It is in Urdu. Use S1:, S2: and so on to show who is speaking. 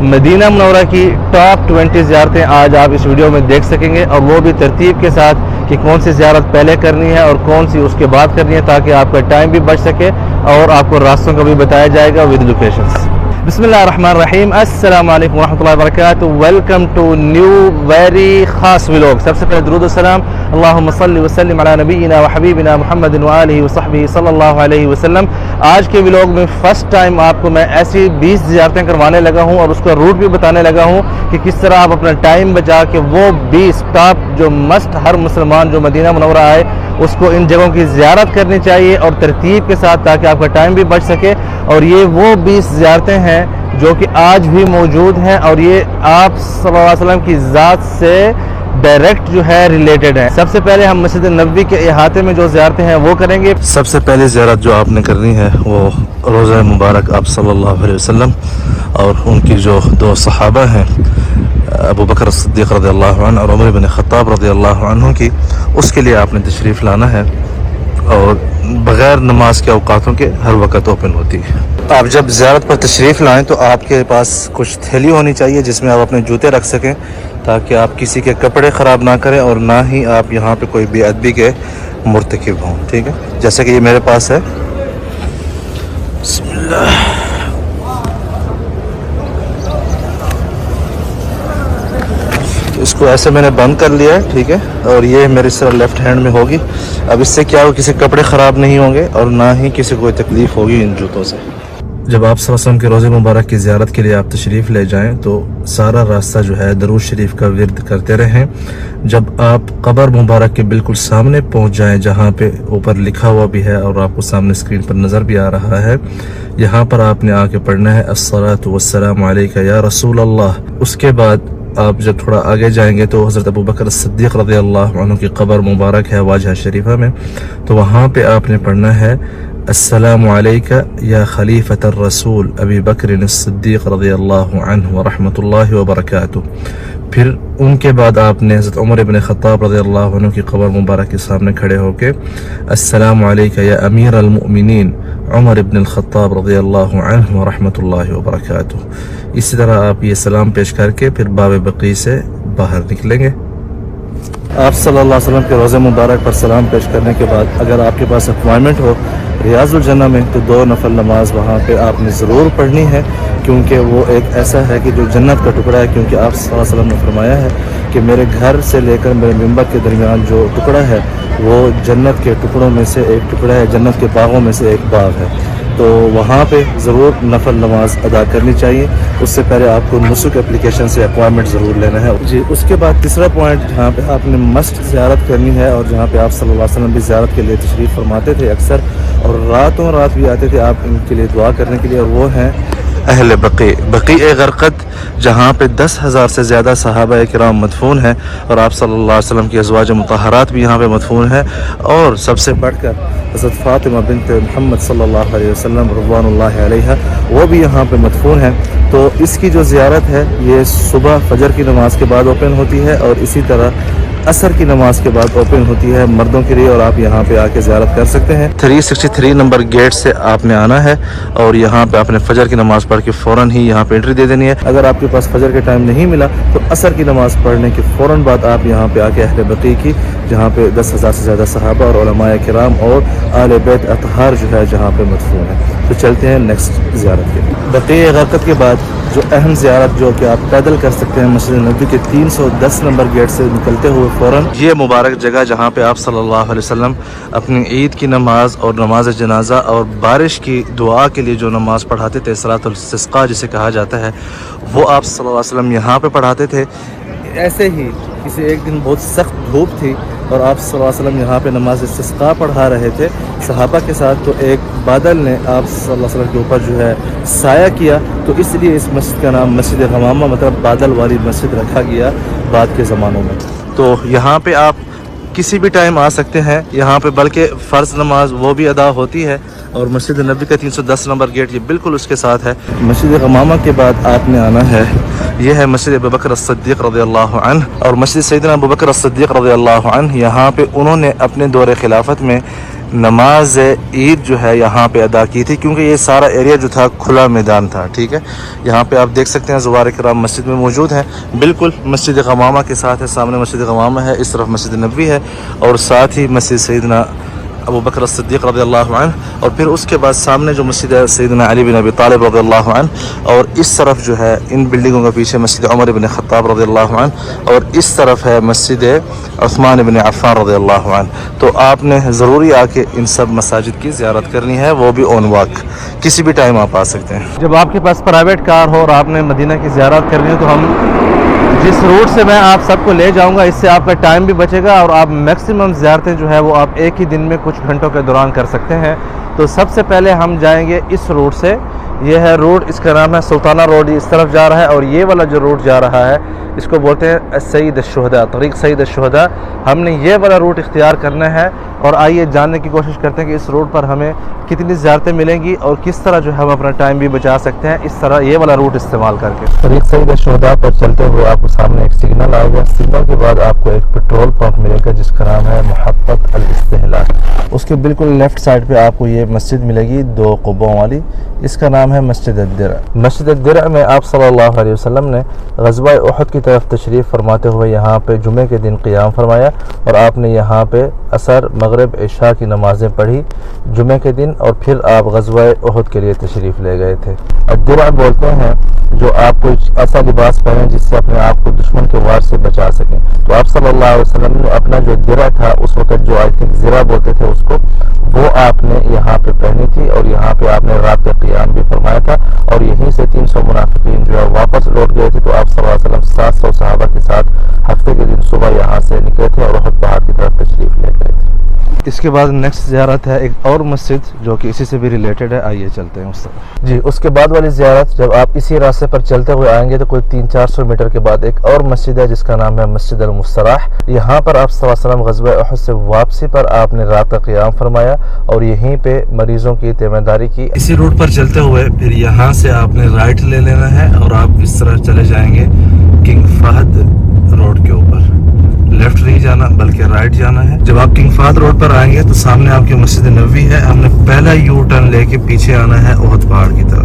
S1: مدینہ منورہ کی ٹاپ 20 زیارتیں آج آپ اس ویڈیو میں دیکھ سکیں گے، اور وہ بھی ترتیب کے ساتھ کہ کون سی زیارت پہلے کرنی ہے اور کون سی اس کے بعد کرنی ہے، تاکہ آپ کا ٹائم بھی بچ سکے اور آپ کو راستوں کا بھی بتایا جائے گا ود لوکیشنز۔ بسم اللہ الرحمن الرحیم، السلام علیکم ورحمۃ اللہ وبرکاتہ، ویلکم ٹو نیو ویری خاص ولاگ۔ سب سے پہلے درود السلام، اللہم صلی وسلم علی نبینا و حبیبنا محمد وآلہ وصحبہ صلی اللہ علیہ وسلم۔ آج کے ولاگ میں فرسٹ ٹائم آپ کو میں ایسی 20 زیارتیں کروانے لگا ہوں اور اس کا روٹ بھی بتانے لگا ہوں کہ کس طرح آپ اپنا ٹائم بچا کے وہ 20 ٹاپ جو مسٹ ہر مسلمان جو مدینہ منورہ آئے اس کو ان جگہوں کی زیارت کرنی چاہیے اور ترتیب کے ساتھ، تاکہ آپ کا ٹائم بھی بچ سکے۔ اور یہ وہ 20 زیارتیں ہیں جو کہ آج بھی موجود ہیں، اور یہ آپ صلی اللہ علیہ وسلم کی ذات سے ڈائریکٹ جو ہے ریلیٹڈ ہے۔ سب سے پہلے ہم مسجد نبوی کے احاطے میں جو زیارتیں ہیں وہ کریں گے۔
S2: سب سے پہلی زیارت جو آپ نے کرنی ہے وہ روضہ مبارک آپ صلی اللہ علیہ وسلم اور ان کی جو دو صحابہ ہیں ابو بکر صدیق رضی اللہ عنہ اور عمر بن خطاب رضی اللہ عنہ کی، اس کے لیے آپ نے تشریف لانا ہے، اور بغیر نماز کے اوقاتوں کے ہر وقت اوپن ہوتی ہے۔ آپ جب زیارت پر تشریف لائیں تو آپ کے پاس کچھ تھیلی ہونی چاہیے جس میں آپ اپنے جوتے رکھ سکیں، تاکہ آپ کسی کے کپڑے خراب نہ کریں اور نہ ہی آپ یہاں پہ کوئی بے ادبی کے مرتکب ہوں، ٹھیک ہے؟ جیسے کہ یہ میرے پاس ہے، بسم اللہ۔ اس کو ایسے میں نے بند کر لیا ہے، ٹھیک ہے، اور یہ میری طرح لیفٹ ہینڈ میں ہوگی۔ اب اس سے کیا ہو، کسی کپڑے خراب نہیں ہوں گے اور نہ ہی کسی کو کوئی تکلیف ہوگی ان جوتوں سے۔ جب آپ صلی اللہ علیہ وسلم کے روضہ مبارک کی زیارت کے لیے آپ تشریف لے جائیں تو سارا راستہ جو ہے درود شریف کا ورد کرتے رہیں۔ جب آپ قبر مبارک کے بالکل سامنے پہنچ جائیں، جہاں پہ اوپر لکھا ہوا بھی ہے اور آپ کو سامنے اسکرین پر نظر بھی آ رہا ہے، یہاں پر آپ نے آ کے پڑھنا ہے الصلاۃ والسلام علیک یا رسول اللہ۔ اس کے بعد آپ جب تھوڑا آگے جائیں گے تو حضرت ابو بکر صدیق رضی اللہ عنہ کی قبر مبارک ہے واجہ شریفہ میں، تو وہاں پہ آپ نے پڑھنا ہے السلام علیکہ یا خلیفۃ الرسول ابی بکر الصدیق رضی اللہ عنہ ورحمۃ اللہ وبرکاتہ۔ پھر ان کے بعد آپ نے حضرت عمر بن خطاب رضی اللہ عنہ کی قبر مبارک کے سامنے کھڑے ہو کے السلام علیکہ یا امیر المؤمنین عمر بن الخطاب رضی اللہ عنہ ورحمۃ اللہ وبرکاتہ۔ اسی طرح آپ یہ سلام پیش کر کے پھر باب بقیع سے باہر نکلیں گے۔ آپ صلی اللہ علیہ وسلم کے روضہ مبارک پر سلام پیش کرنے کے بعد اگر آپ کے پاس اپوائنمنٹ ہو ریاض الجنہ میں تو 2 نفل نماز وہاں پہ آپ نے ضرور پڑھنی ہے، کیونکہ وہ ایک ایسا ہے کہ جو جنت کا ٹکڑا ہے، کیونکہ آپ صلی اللہ علیہ وسلم نے فرمایا ہے کہ میرے گھر سے لے کر میرے ممبر کے درمیان جو ٹکڑا ہے وہ جنت کے ٹکڑوں میں سے ایک ٹکڑا ہے، جنت کے باغوں میں سے ایک باغ ہے، تو وہاں پہ ضرور نفل نماز ادا کرنی چاہیے۔ اس سے پہلے آپ کو نسک اپلیکیشن سے اپوائنمنٹ ضرور لینا ہے جی۔ اس کے بعد تیسرا پوائنٹ جہاں پہ آپ نے مسٹ زیارت کرنی ہے، اور جہاں پہ آپ صلی اللہ علیہ وسلم بھی زیارت کے لیے تشریف فرماتے تھے اکثر، اور راتوں رات بھی آتے تھے آپ ان کے لیے دعا کرنے کے لیے، اور وہ ہیں اہل بقیع، بقیع غرقد، جہاں پہ 10,000 سے زیادہ صحابہ کرام مدفون ہیں، اور آپ صلی اللہ علیہ وسلم کی ازواج مطہرات بھی یہاں پہ مدفون ہیں، اور سب سے بڑھ کر حضرت فاطمہ بنت محمد صلی اللہ علیہ وسلم رضوان اللہ علیہ وہ بھی یہاں پہ مدفون ہیں۔ تو اس کی جو زیارت ہے یہ صبح فجر کی نماز کے بعد اوپن ہوتی ہے، اور اسی طرح عصر کی نماز کے بعد اوپن ہوتی ہے مردوں کے لیے، اور آپ یہاں پہ آ کے زیارت کر سکتے ہیں۔ 363 نمبر گیٹ سے آپ نے آنا ہے، اور یہاں پہ آپ نے فجر کی نماز پڑھ کے فوراً ہی یہاں پہ انٹری دے دینی ہے۔ اگر آپ کے پاس فجر کے ٹائم نہیں ملا تو عصر کی نماز پڑھنے کے فوراً بعد آپ یہاں پہ آ کے اہل بقیع کی، جہاں پہ 10,000 سے زیادہ صحابہ اور علماء کرام اور آل بیت اطہار جو ہے جہاں پہ مدفون ہے۔ تو چلتے ہیں نیکسٹ زیارت کے بقیع غرقد کے بعد جو اہم زیارت جو کہ آپ پیدل کر سکتے ہیں مسجد نبوی کے 310 نمبر گیٹ سے نکلتے ہوئے فوراً، یہ مبارک جگہ جہاں پہ آپ صلی اللہ علیہ وسلم اپنی عید کی نماز اور نماز جنازہ اور بارش کی دعا کے لیے جو نماز پڑھاتے تھے، صلاۃ الاستسقاء جسے کہا جاتا ہے، وہ آپ صلی اللہ علیہ وسلم یہاں پہ پڑھاتے تھے۔ ایسے ہی کسی ایک دن بہت سخت دھوپ تھی اور آپ صلی اللہ علیہ وسلم یہاں پہ نماز استسقاء پڑھا رہے تھے صحابہ کے ساتھ، تو ایک بادل نے آپ صلی اللہ علیہ وسلم کے اوپر جو ہے سایہ کیا، تو اس لیے اس مسجد کا نام مسجد غمامہ مطلب بادل والی مسجد رکھا گیا بعد کے زمانوں میں۔ تو یہاں پہ آپ کسی بھی ٹائم آ سکتے ہیں یہاں پہ، بلکہ فرض نماز وہ بھی ادا ہوتی ہے، اور مسجد نبی کا 310 نمبر گیٹ یہ بالکل اس کے ساتھ ہے۔ مسجد غمامہ کے بعد آپ نے آنا ہے، یہ ہے مسجد ابو بکر الصدیق رضی اللہ عنہ، اور مسجد سیدنا ابو بکر الصدیق رضی اللہ عنہ یہاں پہ انہوں نے اپنے دور خلافت میں نماز عید جو ہے یہاں پہ ادا کی تھی، کیونکہ یہ سارا ایریا جو تھا کھلا میدان تھا، ٹھیک ہے. یہاں پہ آپ دیکھ سکتے ہیں زوار کرام مسجد میں موجود ہیں، بالکل مسجد غمامہ کے ساتھ ہے، سامنے مسجد غمامہ ہے، اس طرف مسجد نبوی ہے، اور ساتھ ہی مسجد سیدنا ابو بکر الصدیق رضی اللہ عنہ، اور پھر اس کے بعد سامنے جو مسجد ہے سیدنا علی بن ابی طالب رضی اللہ عنہ، اور اس طرف جو ہے ان بلڈنگوں کے پیچھے مسجد عمر بن خطاب رضی اللہ عنہ، اور اس طرف ہے مسجد عثمان بن عفان رضی اللہ عنہ. تو آپ نے ضروری آ کے ان سب مساجد کی زیارت کرنی ہے، وہ بھی آن واک، کسی بھی ٹائم آپ آ سکتے ہیں.
S1: جب آپ کے پاس پرائیویٹ کار ہو اور آپ نے مدینہ کی زیارت کرنی ہے تو ہم جس روٹ سے میں آپ سب کو لے جاؤں گا، اس سے آپ کا ٹائم بھی بچے گا اور آپ میکسیمم زیارتیں جو ہے وہ آپ ایک ہی دن میں کچھ گھنٹوں کے دوران کر سکتے ہیں. تو سب سے پہلے ہم جائیں گے اس روٹ سے، یہ ہے روڈ، اس کا نام ہے سلطانہ روڈ، اس طرف جا رہا ہے، اور یہ والا جو روٹ جا رہا ہے اس کو بولتے ہیں سید الشہداء، طریق سید الشہداء. ہم نے یہ والا روٹ اختیار کرنا ہے، اور آئیے جاننے کی کوشش کرتے ہیں کہ اس روڈ پر ہمیں کتنی زیارتیں ملیں گی اور کس طرح جو ہے ہم اپنا ٹائم بھی بچا سکتے ہیں اس طرح یہ والا روٹ استعمال کر کے. طریق سید الشہداء پر چلتے ہوئے آپ کو سامنے ایک سگنل آئے گا، سگنل کے بعد آپ کو ایک پیٹرول پمپ ملے گا جس کا نام ہے محطت الاستہلاک. اس کے بالکل لیفٹ سائڈ پہ آپ کو یہ مسجد ملے گی 2 قبوں والی، اس کا نام ہے مسجد الدرع. مسجد الدرع میں آپ صلی اللہ علیہ وسلم نے غزوہ احد کی طرف تشریف فرماتے ہوئے یہاں پہ جمعے کے دن قیام فرمایا، اور آپ نے یہاں پہ عصر، مغرب، عشاء کی نمازیں پڑھی جمعے کے دن، اور پھر آپ غزوہ احد کے لیے تشریف لے گئے تھے. الدرع بولتے ہیں جو آپ کو ایسا لباس پہنے جس سے اپنے آپ کو دشمن کے وار سے بچا سکیں. تو آپ صلی اللہ علیہ وسلم نے اپنا جو درع تھا اس وقت، جو آئی تھنک زرہ بولتے تھے اس کو، وہ آپ نے یہاں پہ پہنی تھی، اور یہاں پہ آپ نے رات کا قیام بھی فرمایا تھا. اور یہیں سے 300 منافقین جو ہے واپس لوٹ گئے تھے. تو آپ صلی اللہ علیہ وسلم 700 صحابہ کے ساتھ ہفتے کے دن صبح یہاں سے نکلے تھے اور احد پہاڑ کی طرف تشریف لے گئے تھے. اس کے بعد نیکسٹ زیارت ہے ایک اور مسجد جو کہ اسی سے بھی ریلیٹڈ ہے، آئیے چلتے ہیں اس طرف. جی، اس کے بعد والی زیارت جب آپ اسی راستے پر چلتے ہوئے آئیں گے تو کوئی 300-400 میٹر کے بعد ایک اور مسجد ہے جس کا نام ہے مسجد المستراح. یہاں پر آپ صلی اللہ علیہ وسلم غزوہ احد سے واپسی پر آپ نے رات کا قیام فرمایا اور یہیں پہ مریضوں کی تیمارداری کی. اسی روڈ پر چلتے ہوئے پھر یہاں سے آپ نے رائٹ لے لینا ہے اور آپ اس طرح چلے جائیں گے کنگ فہد روڈ کے اوپر. لیفٹ نہیں جانا بلکہ رائٹ جانا ہے. جب آپ کنگ فہد روڈ پر آئیں گے تو سامنے آپ کی مسجد نبوی ہے. ہم نے پہلا یو ٹرن لے کے پیچھے آنا ہے احد پہاڑ کی طرف.